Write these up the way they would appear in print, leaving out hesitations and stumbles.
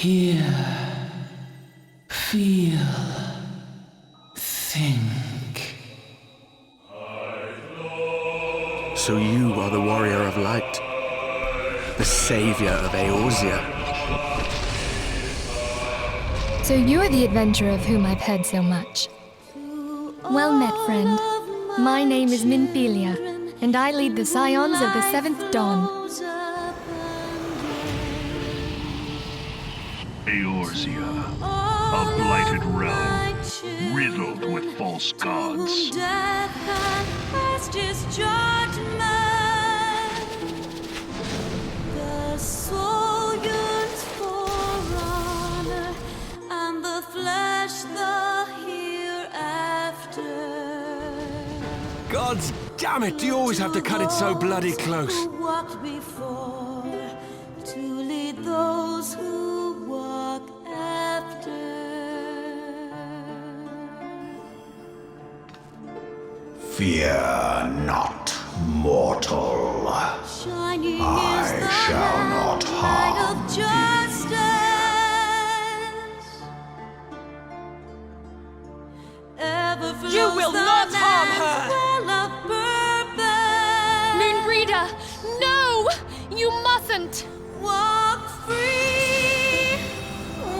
Hear, feel, think. So you are the warrior of light, the savior of Eorzea. So you're the adventurer of whom I've heard so much. Well met, friend. My name is Minthelia, and I lead the Scions of the Seventh Dawn. Eorzea, a blighted realm, riddled with false gods. The soul yearns for honor, and the flesh the hereafter. Gods damn it, do you always have to cut it so bloody close? Who walked before, to lead those who walk after. Fear not, mortal. Shining I is the shall not light harm of justice. Ever flows You will the not harm land's her! well of purpose. Moonbreeder, no! You mustn't! Walk free,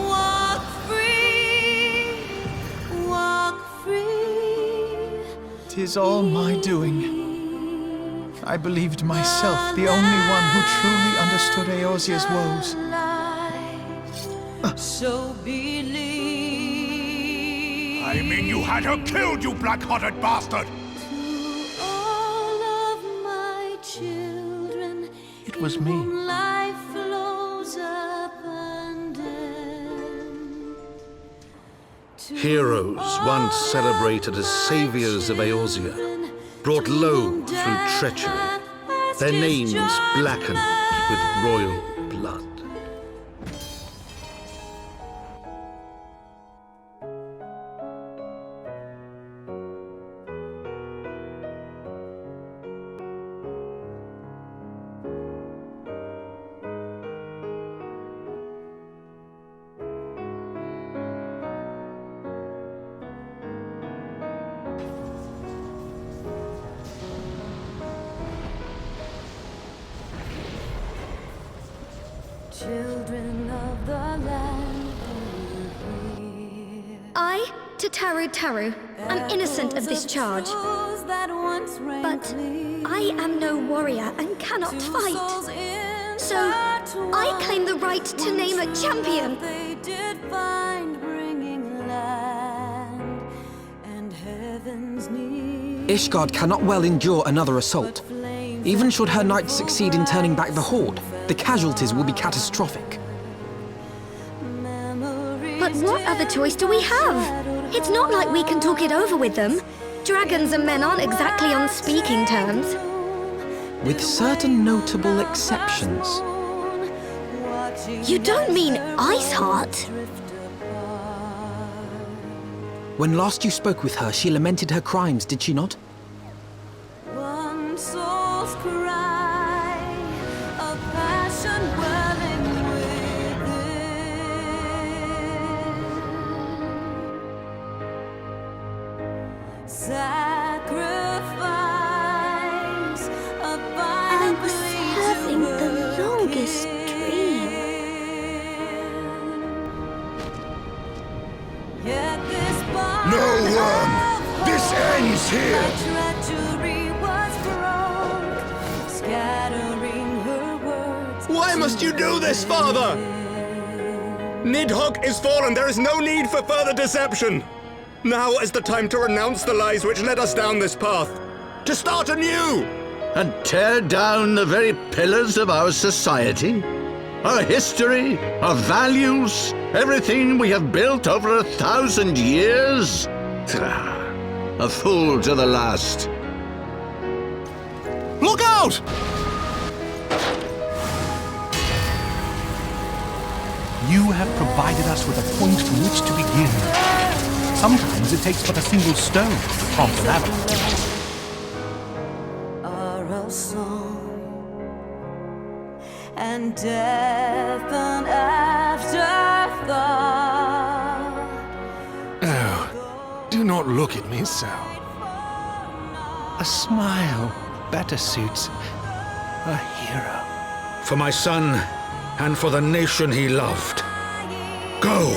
walk free, walk free. 'Tis all my doing. I believed myself the only one who truly understood Eorzea's woes. So believe. I mean, you had her killed, you black-hearted bastard! To all of my children, It was in me. whom life flows abundant. To Heroes once celebrated as saviors of Eorzea, brought low through treachery, their names blackened with royal blood. children of the land here. I, Tataru, am innocent of this charge. But I am no warrior and cannot fight. So I claim the right to name a champion. They did find bringing land and heaven's need. Ishgard cannot well endure another assault. Even should her knights succeed in turning back the Horde, the casualties will be catastrophic. But what other choice do we have? It's not like we can talk it over with them. Dragons and men aren't exactly on speaking terms. With certain notable exceptions. You don't mean Iceheart? When last you spoke with her, she lamented her crimes, did she not? One soul's cry, a passion welling within. Sacrifice, a I was having the longest dream. Yet this No, this ends here. treachery was broke, scattering her words. Why must you do this, Father? Nidhogg is fallen. There is no need for further deception. Now is the time to renounce the lies which led us down this path. To start anew. And tear down the very pillars of our society? Our history, our values, everything we have built over 1,000 years? A fool to the last. Look out! You have provided us with a point from which to begin. Sometimes it takes but a single stone to prompt an avalanche. Our song and death and after. not look at me so. A smile better suits a hero. For my son, and for the nation he loved. Go!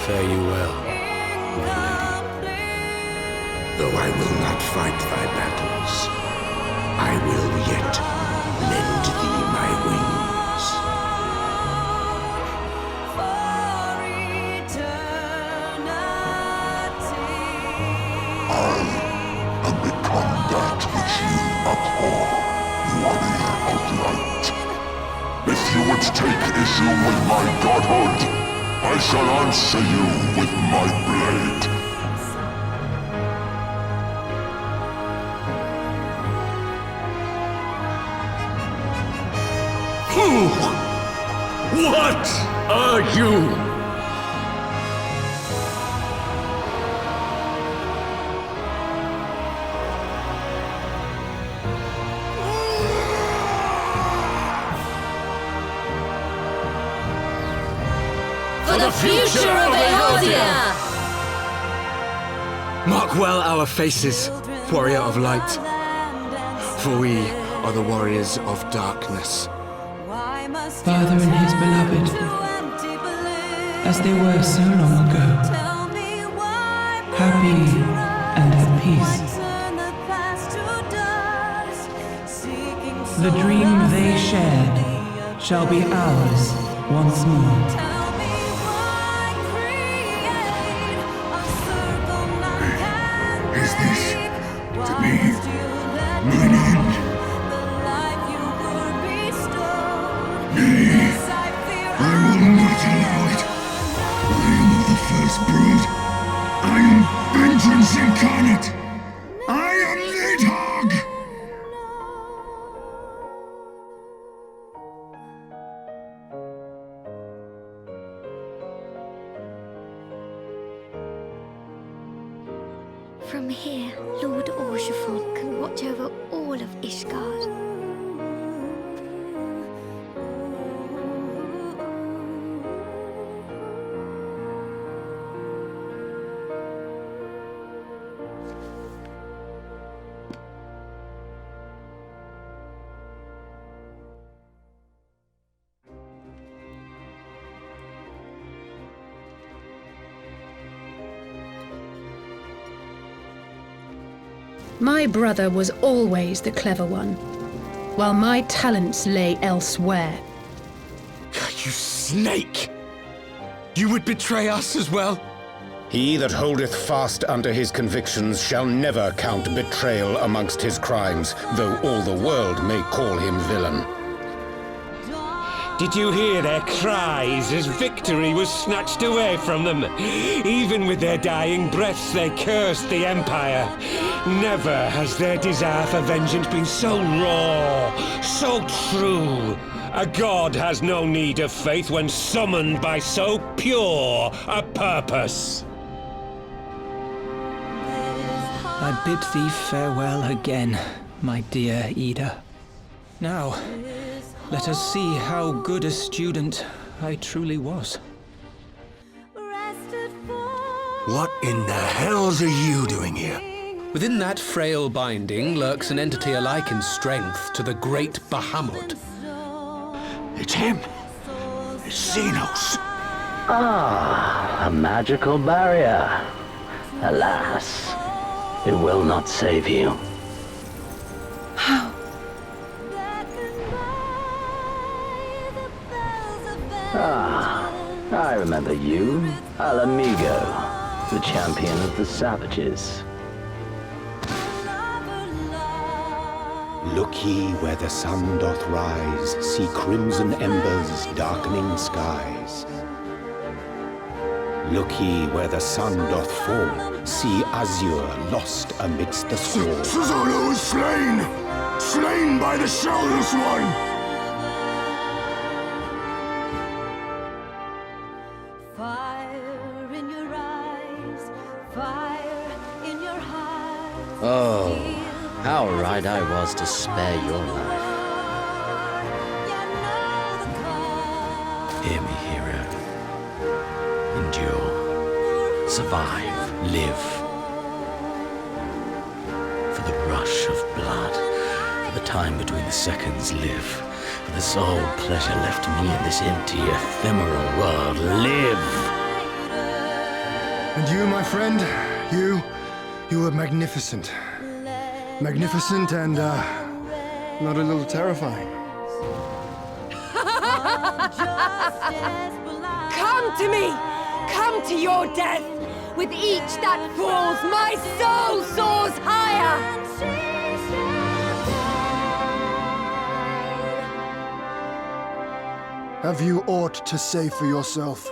Fare you well, my lady. Though I will not fight thy battles, I will yet lend thee my wings. I am become that which you abhor, warrior of light. If you would take issue with my godhood, I shall answer you with my blade. Who? What are you? For the future of Eosia! Mark well our faces, warrior of light, for we are the warriors of darkness. Father and his beloved, as they were so long ago, happy and at peace. The dream they shared shall be ours once more. Is this to be mine end? Nay, I will not allow it. I am of the first brood. I am vengeance incarnate. I am Nidhogg! From here, Lord Orshafon can watch over all of Ishgard. My brother was always the clever one, while my talents lay elsewhere. You snake! You would betray us as well? He that holdeth fast unto his convictions shall never count betrayal amongst his crimes, though all the world may call him villain. Did you hear their cries as victory was snatched away from them? Even with their dying breaths, they cursed the Empire. Never has their desire for vengeance been so raw, so true. A god has no need of faith when summoned by so pure a purpose. I bid thee farewell again, my dear Ida. Now, let us see how good a student I truly was. What in the hells are you doing here? Within that frail binding lurks an entity alike in strength to the great Bahamut. It's him. It's Xenos. Ah, a magical barrier. Alas, it will not save you. How? Ah, I remember you, Alamigo, the champion of the savages. Look ye where the sun doth rise, see crimson embers darkening skies. Look ye where the sun doth fall, see azure lost amidst the squall. Suzzolo is slain! Slain by the Shadowless One! Fire in your eyes, fire in your heart. Oh, how right I was to spare your life. survive, live. For the rush of blood, for the time between the seconds, live. For the sole pleasure left me in this empty, ephemeral world, live. And you, my friend, you were magnificent. Magnificent and, not a little terrifying. Come to me! Come to your death! With each that falls, my soul soars higher! Have you aught to say for yourself?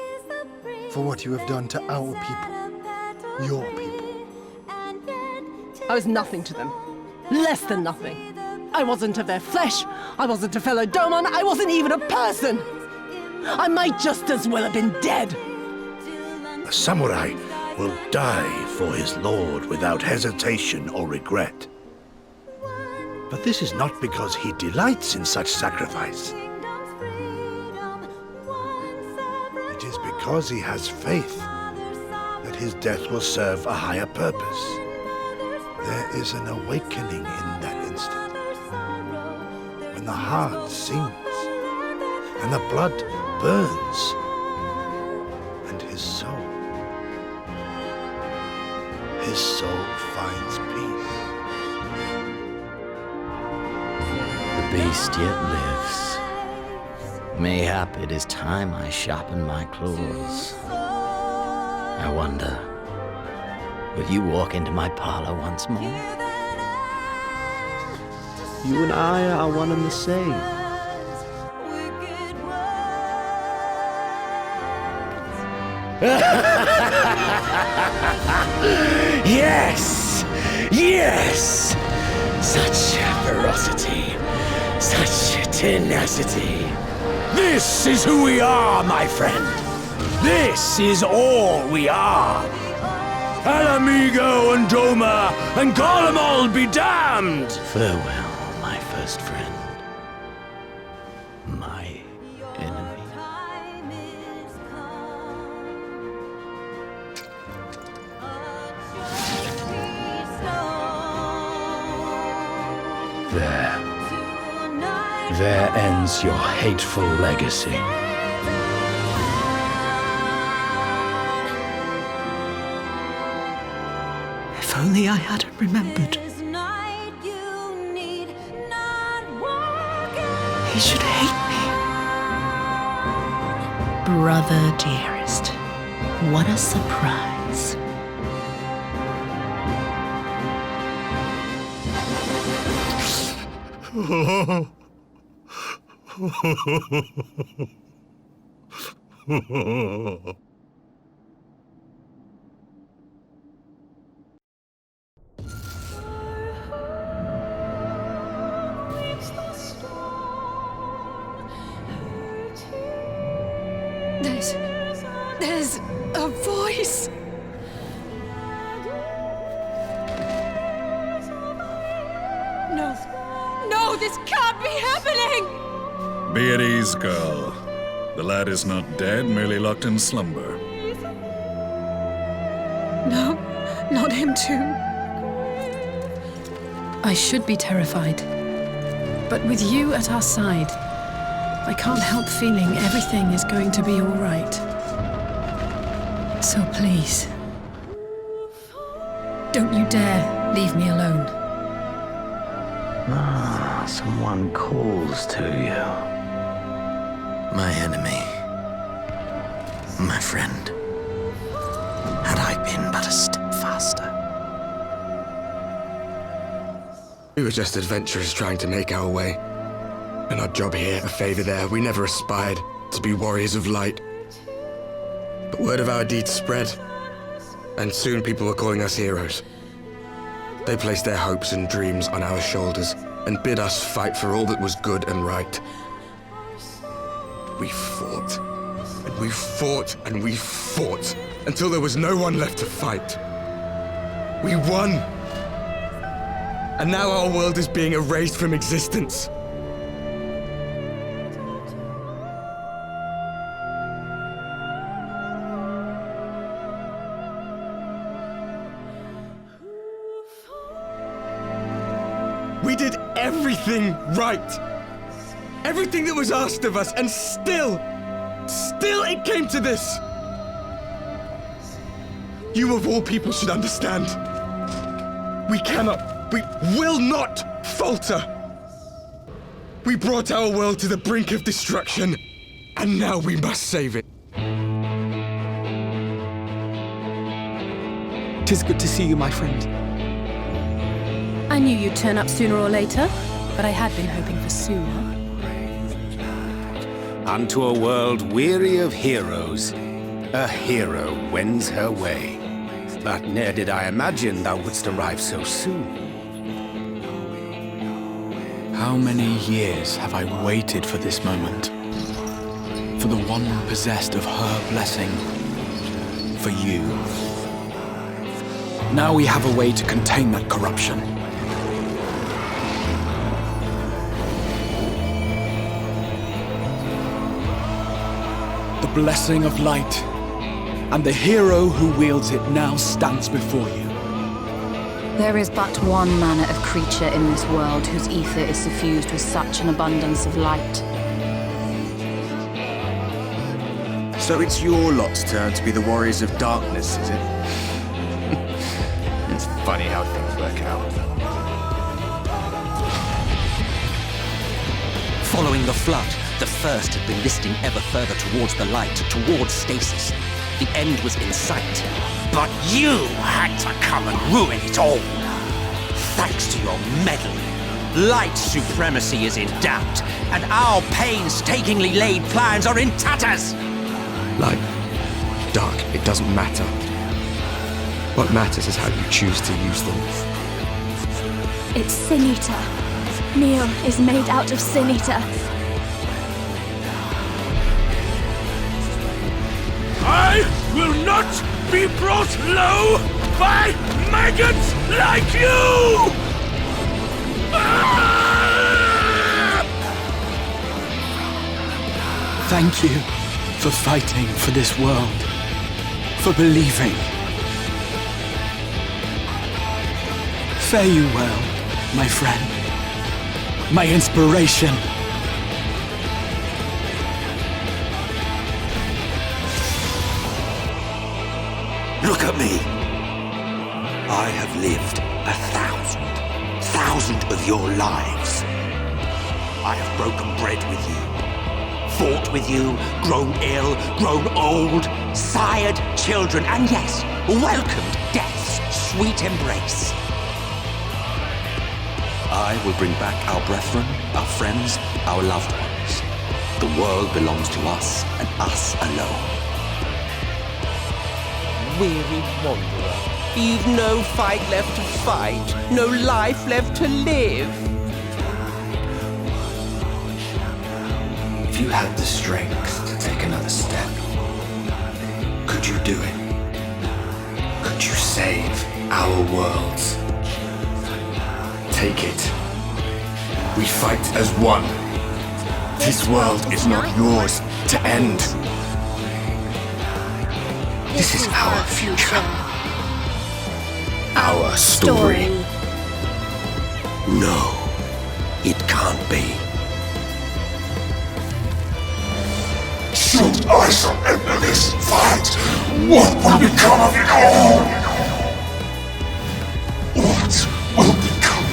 For what you have done to our people? Your people? I was nothing to them. Less than nothing. I wasn't of their flesh. I wasn't a fellow Domon. I wasn't even a person. I might just as well have been dead. A samurai will die for his lord without hesitation or regret. But this is not because he delights in such sacrifice. It is because he has faith that his death will serve a higher purpose. There is an awakening in that instant, when the heart sings and the blood burns, and his soul finds peace. The beast yet lives. Mayhap it is time I sharpen my claws. I wonder, will you walk into my parlor once more? You and I are one and the same. Yes! Yes! Such ferocity, such tenacity. This is who we are, my friend. This is all we are. Alamigo and Doma and Golemol be damned! Farewell, my first friend. My enemy. There ends your hateful legacy. If only I hadn't remembered. He should hate me. Brother dearest, what a surprise. There's a voice. No, this can't be happening! Be at ease, girl. The lad is not dead, merely locked in slumber. No, not him too. I should be terrified. But with you at our side, I can't help feeling everything is going to be all right. So please, don't you dare leave me alone. Ah, someone calls to you. My enemy. My friend. Had I been but a step faster. We were just adventurers trying to make our way. An odd job here, a favor there. We never aspired to be warriors of light. But word of our deeds spread, and soon people were calling us heroes. They placed their hopes and dreams on our shoulders and bid us fight for all that was good and right. We fought, and we fought, and we fought, until there was no one left to fight. We won! And now our world is being erased from existence. We did everything right. Everything that was asked of us, and still it came to this. You of all people should understand. We will not falter. We brought our world to the brink of destruction, and now we must save it. 'Tis good to see you, my friend. I knew you'd turn up sooner or later, but I had been hoping for sooner. Unto a world weary of heroes, a hero wends her way. But ne'er did I imagine thou wouldst arrive so soon. How many years have I waited for this moment? For the one possessed of her blessing. For you. Now we have a way to contain that corruption. The blessing of light, and the hero who wields it now stands before you. There is but one manner of creature in this world whose ether is suffused with such an abundance of light. So it's your lot's turn to be the warriors of darkness, is it? It's funny how things work out. Following the flood, the first had been listing ever further towards the light, towards stasis. The end was in sight. But you had to come and ruin it all. Thanks to your meddling, light supremacy is in doubt, and our painstakingly laid plans are in tatters. Light, dark, it doesn't matter. What matters is how you choose to use them. It's Sin Eater. Meal is made out of Sin Eater. I will not be brought low by maggots like you! Thank you for fighting for this world, for believing. Fare you well, my friend, my inspiration. Look at me. I have lived 1,000 of your lives. I have broken bread with you, fought with you, grown ill, grown old, sired children, and yes, welcomed death's sweet embrace. I will bring back our brethren, our friends, our loved ones. The world belongs to us and us alone. Weary wanderer, you've no fight left to fight, no life left to live. If you had the strength to take another step, could you do it? Could you save our worlds? Take it. We fight as one. This world is not yours to end. This is our future. Our story. No, it can't be. Should I surrender this fight, what will become of it all? What will become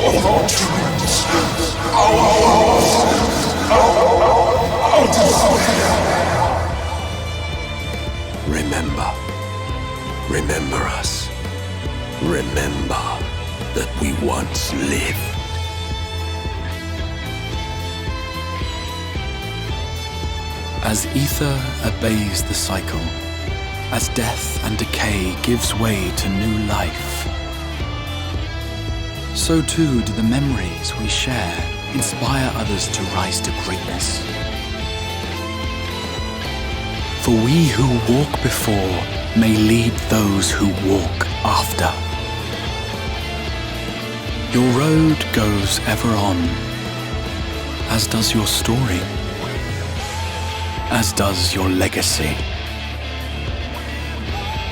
of our dreams, our desire? Remember us. Remember that we once lived. As ether obeys the cycle, as death and decay gives way to new life, so too do the memories we share inspire others to rise to greatness. For we who walk before may lead those who walk after. Your road goes ever on, as does your story, as does your legacy.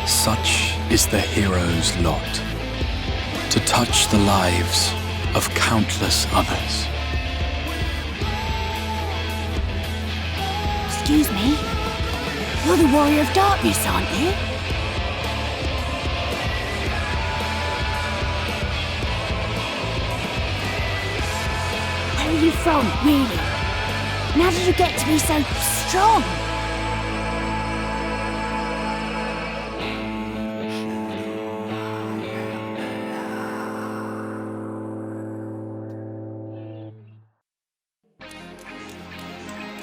Such is the hero's lot, to touch the lives of countless others. Excuse me? You're the Warrior of Darkness, aren't you? Where are you from, really? And how did you get to be so strong?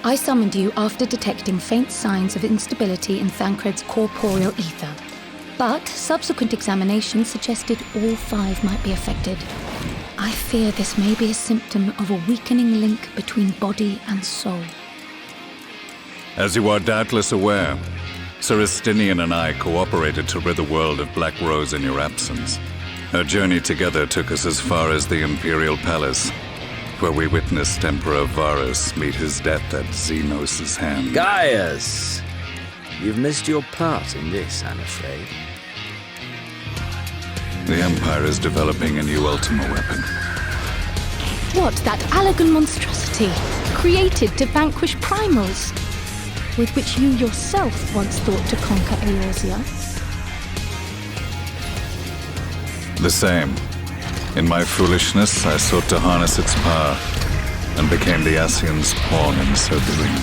I summoned you after detecting faint signs of instability in Thancred's corporeal ether. But subsequent examination suggested all 5 might be affected. I fear this may be a symptom of a weakening link between body and soul. As you are doubtless aware, Sir Estinian and I cooperated to rid the world of Black Rose in your absence. Our journey together took us as far as the Imperial Palace, where we witnessed Emperor Varus meet his death at Xenos' hand. Gaius! You've missed your part in this, I'm afraid. The Empire is developing a new Ultima weapon. What, that Allagan monstrosity, created to vanquish primals, with which you yourself once thought to conquer Eorzea? The same. In my foolishness, I sought to harness its power, and became the Ascian's pawn in so doing.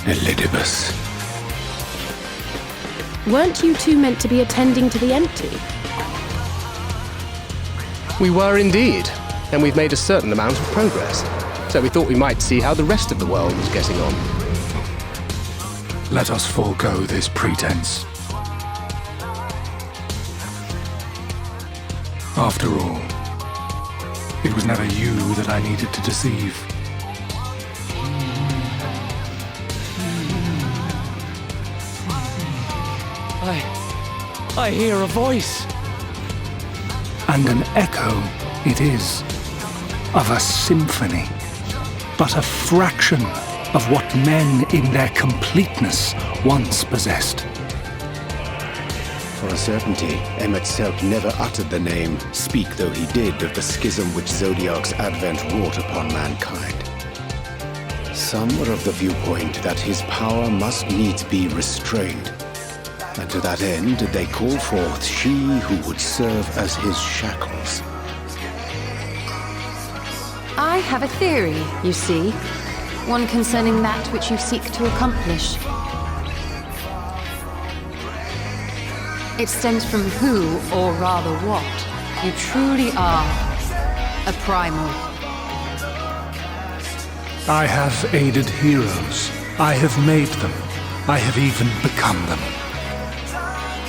Elidibus. Weren't you two meant to be attending to the empty? We were indeed, and we've made a certain amount of progress. So we thought we might see how the rest of the world was getting on. Let us forego this pretense. After all, it was never you that I needed to deceive. I hear a voice. And an echo it is, of a symphony, but a fraction of what men in their completeness once possessed. For a certainty, Emet-Selch never uttered the name, speak though he did of the schism which Zodiark's advent wrought upon mankind. Some were of the viewpoint that his power must needs be restrained, and to that end did they call forth she who would serve as his shackles. I have a theory, you see. One concerning that which you seek to accomplish. It stems from who, or rather what, you truly are. A primal. I have aided heroes. I have made them. I have even become them.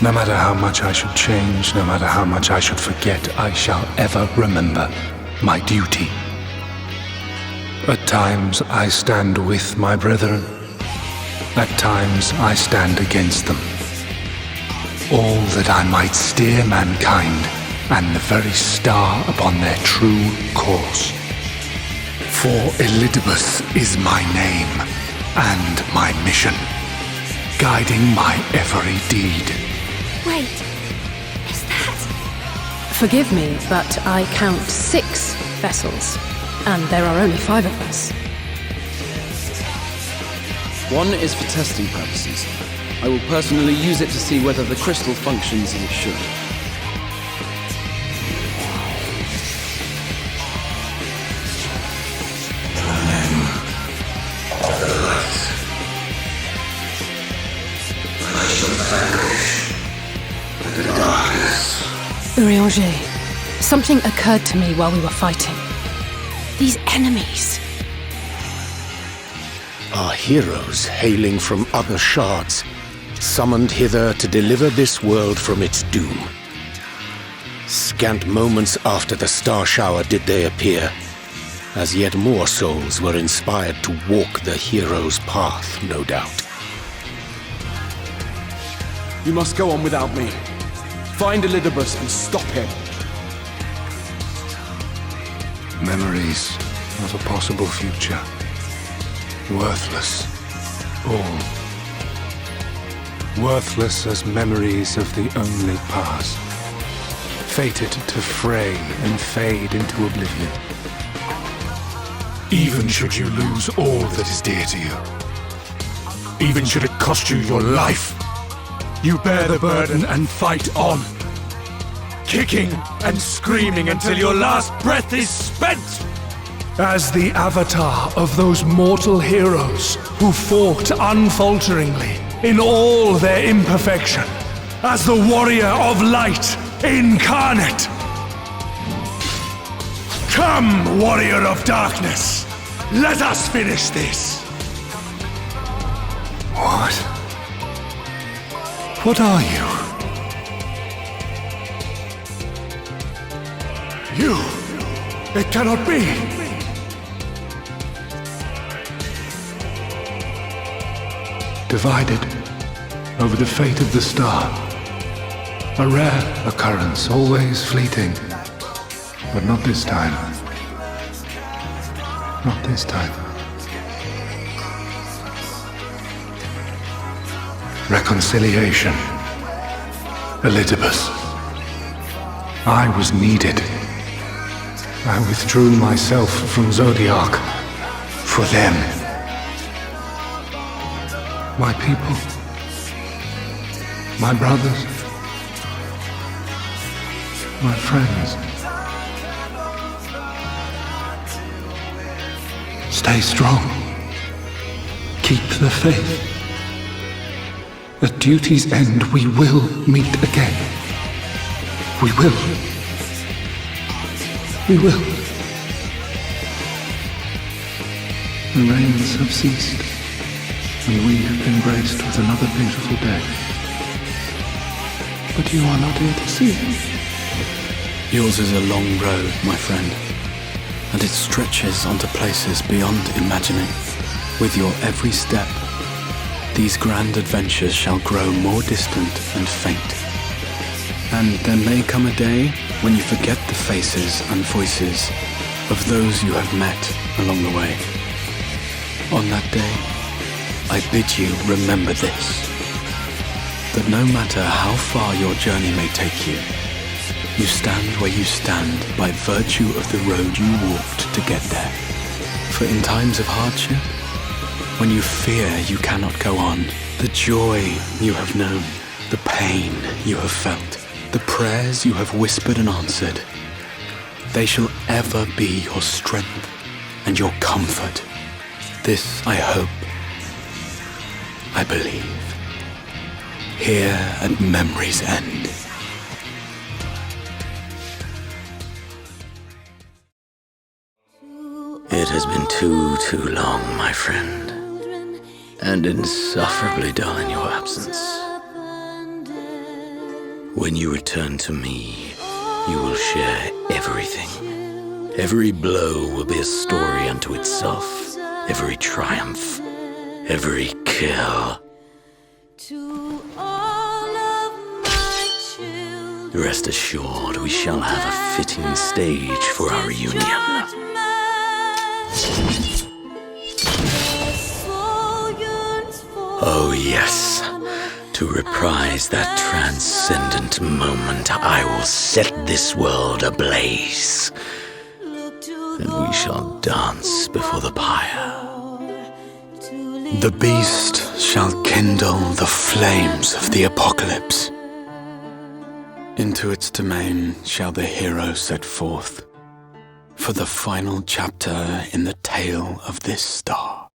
No matter how much I should change, no matter how much I should forget, I shall ever remember my duty. At times I stand with my brethren. At times I stand against them. All that I might steer mankind and the very star upon their true course. For Elidibus is my name and my mission, guiding my every deed. Wait, is that... Forgive me, but I count 6 vessels, and there are only 5 of us. One is for testing purposes. I will personally use it to see whether the crystal functions as it should. Urianger, something occurred to me while we were fighting. These enemies. Are heroes hailing from other shards, summoned hither to deliver this world from its doom. Scant moments after the star shower did they appear, as yet more souls were inspired to walk the hero's path, no doubt. You must go on without me. Find Elidibus and stop him. Memories not a possible future. Worthless. All. Worthless as memories of the only past. Fated to fray and fade into oblivion. Even should you lose all that is dear to you. Even should it cost you your life. You bear the burden and fight on. Kicking and screaming until your last breath is spent. As the avatar of those mortal heroes who fought unfalteringly in all their imperfection. As the warrior of light incarnate. Come, warrior of darkness. Let us finish this. What? What are you? You! It cannot be! Divided over the fate of the star. A rare occurrence, always fleeting. But not this time. Not this time. Reconciliation. Elidibus. I was needed. I withdrew myself from Zodiac. For them. My people. My brothers. My friends. Stay strong. Keep the faith. At duty's end, we will meet again. We will. We will. The rains have ceased, and we have been graced with another beautiful day. But you are not here to see it. Yours is a long road, my friend, and it stretches onto places beyond imagining. With your every step, these grand adventures shall grow more distant and faint. And there may come a day when you forget the faces and voices of those you have met along the way. On that day, I bid you remember this, that no matter how far your journey may take you, you stand where you stand by virtue of the road you walked to get there. For in times of hardship, when you fear you cannot go on, the joy you have known, the pain you have felt, the prayers you have whispered and answered, they shall ever be your strength and your comfort. This I hope, I believe, here at memory's end. It has been too long, my friend, and insufferably dull in your absence. When you return to me, you will share everything. Every blow will be a story unto itself, every triumph, every kill. Rest assured, we shall have a fitting stage for our reunion. Oh yes, to reprise that transcendent moment, I will set this world ablaze, and we shall dance before the pyre. The beast shall kindle the flames of the apocalypse. Into its domain shall the hero set forth, for the final chapter in the tale of this star.